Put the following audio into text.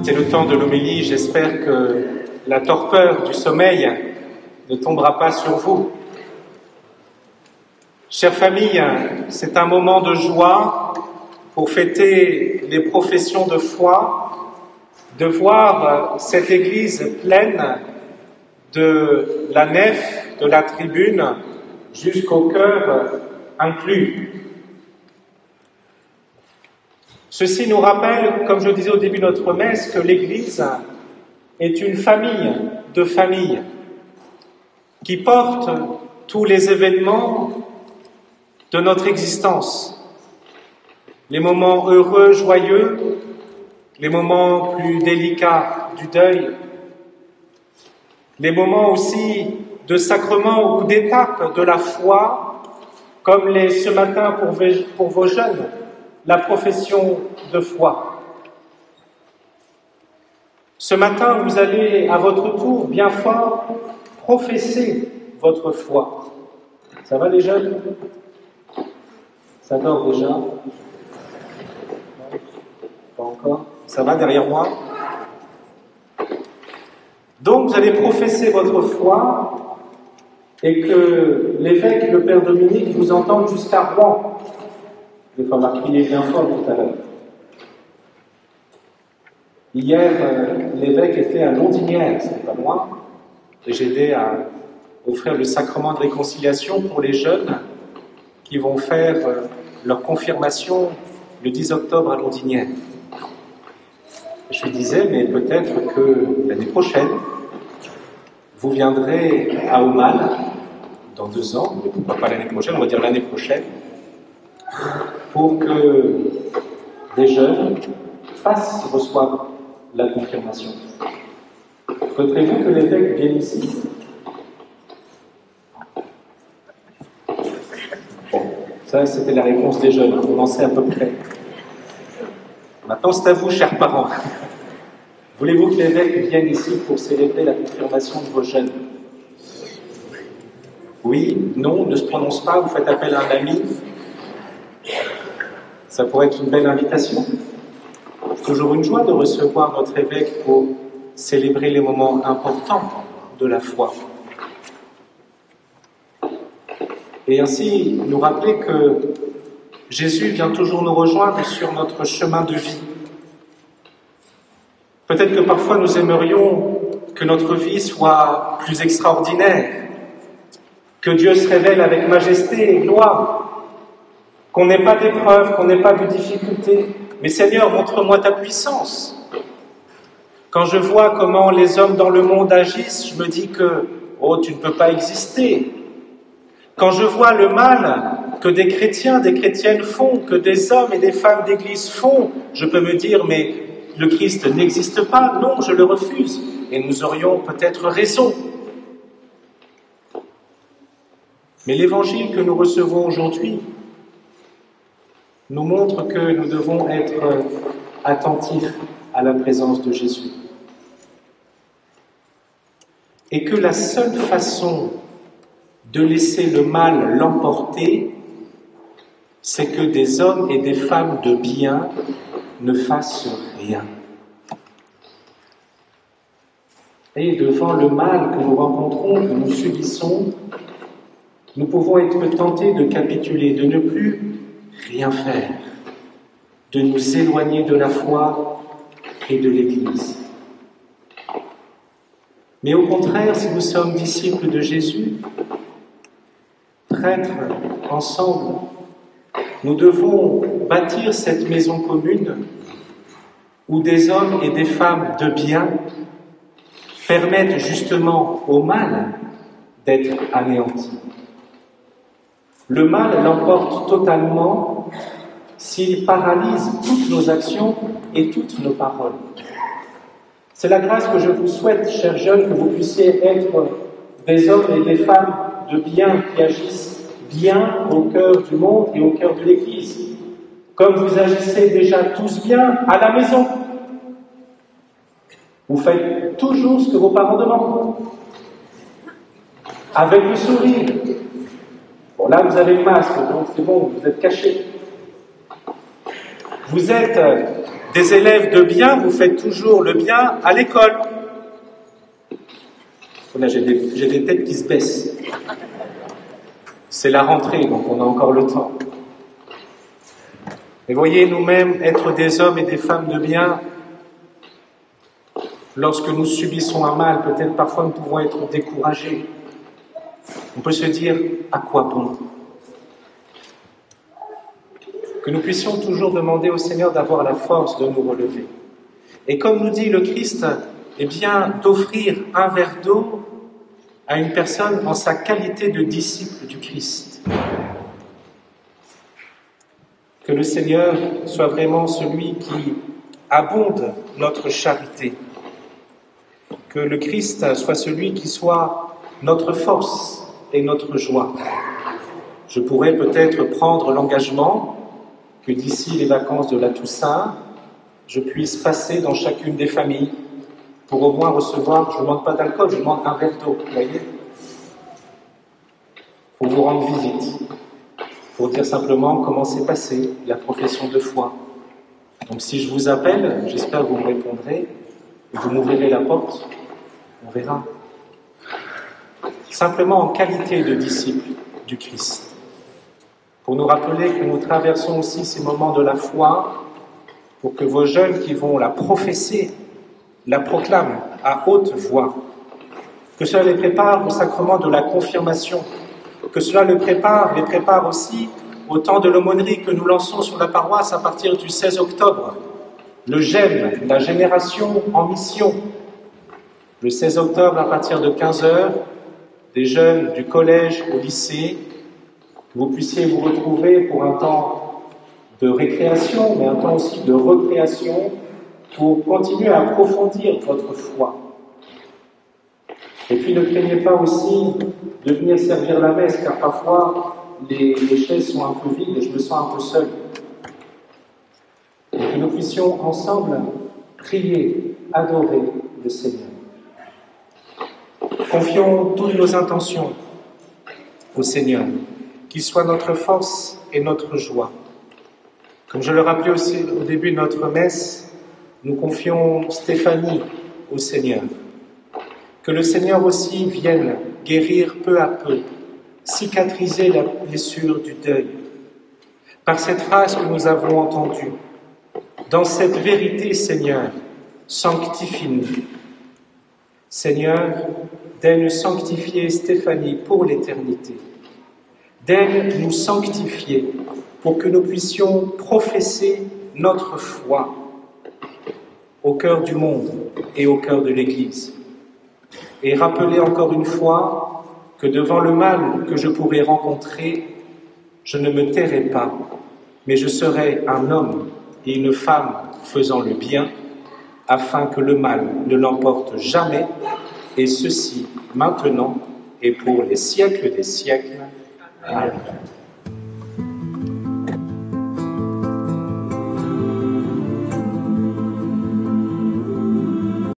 C'est le temps de l'homélie, j'espère que la torpeur du sommeil ne tombera pas sur vous. Chère famille, c'est un moment de joie pour fêter les professions de foi, de voir cette église pleine de la nef, de la tribune, jusqu'au cœur inclus. Ceci nous rappelle, comme je disais au début de notre messe, que l'Église est une famille de familles qui porte tous les événements de notre existence, les moments heureux, joyeux, les moments plus délicats du deuil, les moments aussi de sacrement ou d'étape de la foi, comme ce matin pour vos jeunes, la profession de foi. Ce matin, vous allez à votre tour bien fort professer votre foi. Ça va les jeunes? Ça dort déjà? Pas encore? Ça va derrière moi? Donc vous allez professer votre foi et que l'évêque, le Père Dominique, vous entende jusqu'à Rouen. Il faut crier bien fort tout à l'heure. Hier, l'évêque était à Londinière, c'est pas loin, et j'ai aidé à offrir le sacrement de réconciliation pour les jeunes qui vont faire leur confirmation le 10 octobre à Londinière. Je lui disais, mais peut-être que l'année prochaine, vous viendrez à Aumale, dans 2 ans, mais pourquoi pas l'année prochaine, on va dire l'année prochaine, pour que des jeunes reçoivent la confirmation. Souhaiterez-vous que l'évêque vienne ici? Bon, ça c'était la réponse des jeunes, on en sait à peu près. Maintenant c'est à vous, chers parents. Voulez-vous que l'évêque vienne ici pour célébrer la confirmation de vos jeunes? Oui, non, ne se prononce pas, vous faites appel à un ami. Ça pourrait être une belle invitation. C'est toujours une joie de recevoir notre évêque pour célébrer les moments importants de la foi. Et ainsi nous rappeler que Jésus vient toujours nous rejoindre sur notre chemin de vie. Peut-être que parfois nous aimerions que notre vie soit plus extraordinaire, que Dieu se révèle avec majesté et gloire, qu'on n'ait pas d'épreuves, qu'on n'ait pas de difficultés. Mais Seigneur, montre-moi ta puissance. Quand je vois comment les hommes dans le monde agissent, je me dis que, oh, tu ne peux pas exister. Quand je vois le mal que des chrétiens, des chrétiennes font, que des hommes et des femmes d'église font, je peux me dire, mais le Christ n'existe pas, non, je le refuse. Et nous aurions peut-être raison. Mais l'évangile que nous recevons aujourd'hui nous montre que nous devons être attentifs à la présence de Jésus. Et que la seule façon de laisser le mal l'emporter, c'est que des hommes et des femmes de bien ne fassent rien. Et devant le mal que nous rencontrons, que nous subissons, nous pouvons être tentés de capituler, de ne plus rien faire, de nous éloigner de la foi et de l'Église. Mais au contraire, si nous sommes disciples de Jésus, prêtres ensemble, nous devons bâtir cette maison commune où des hommes et des femmes de bien permettent justement au mal d'être anéanti. Le mal l'emporte totalement s'il paralyse toutes nos actions et toutes nos paroles. C'est la grâce que je vous souhaite, chers jeunes, que vous puissiez être des hommes et des femmes de bien qui agissent bien au cœur du monde et au cœur de l'Église, comme vous agissez déjà tous bien à la maison. Vous faites toujours ce que vos parents demandent, avec le sourire. Bon, là, vous avez le masque, donc c'est bon, vous êtes cachés. Vous êtes Des élèves de bien, vous faites toujours le bien à l'école. Là, j'ai des têtes qui se baissent. C'est la rentrée, donc on a encore le temps. Mais voyez, nous-mêmes, être des hommes et des femmes de bien, lorsque nous subissons un mal, peut-être parfois nous pouvons être découragés. On peut se dire, à quoi bon? Que nous puissions toujours demander au Seigneur d'avoir la force de nous relever. Et comme nous dit le Christ, eh bien, d'offrir un verre d'eau à une personne en sa qualité de disciple du Christ. Que le Seigneur soit vraiment celui qui abonde notre charité. Que le Christ soit celui qui soit notre force et notre joie. Je pourrais peut-être prendre l'engagement que d'ici les vacances de la Toussaint, je puisse passer dans chacune des familles pour au moins recevoir, je ne demande pas d'alcool, je demande un verre d'eau, vous voyez, pour vous rendre visite, pour dire simplement comment s'est passée la profession de foi. Donc si je vous appelle, j'espère que vous me répondrez, et vous m'ouvrirez la porte, on verra. Simplement en qualité de disciple du Christ, pour nous rappeler que nous traversons aussi ces moments de la foi, pour que vos jeunes qui vont la professer, la proclament à haute voix, que cela les prépare au sacrement de la confirmation, que cela les prépare aussi au temps de l'aumônerie que nous lançons sur la paroisse à partir du 16 octobre, le GEM, la génération en mission. Le 16 octobre, à partir de 15h, des jeunes du collège au lycée, que vous puissiez vous retrouver pour un temps de récréation, mais un temps aussi de recréation, pour continuer à approfondir votre foi. Et puis ne craignez pas aussi de venir servir la messe, car parfois les chaises sont un peu vides et je me sens un peu seul. Et que nous puissions ensemble prier, adorer le Seigneur. Confions toutes nos intentions au Seigneur, qu'il soit notre force et notre joie. Comme je le rappelais aussi au début de notre messe, nous confions Stéphanie au Seigneur. Que le Seigneur aussi vienne guérir peu à peu, cicatriser la blessure du deuil. Par cette phrase que nous avons entendue, dans cette vérité, Seigneur, sanctifie-nous. Seigneur, daigne sanctifier Stéphanie pour l'éternité. Daigne nous sanctifier pour que nous puissions professer notre foi au cœur du monde et au cœur de l'Église. Et rappeler encore une fois que devant le mal que je pourrais rencontrer, je ne me tairai pas, mais je serai un homme et une femme faisant le bien, afin que le mal ne l'emporte jamais, et ceci maintenant et pour les siècles des siècles. Amen.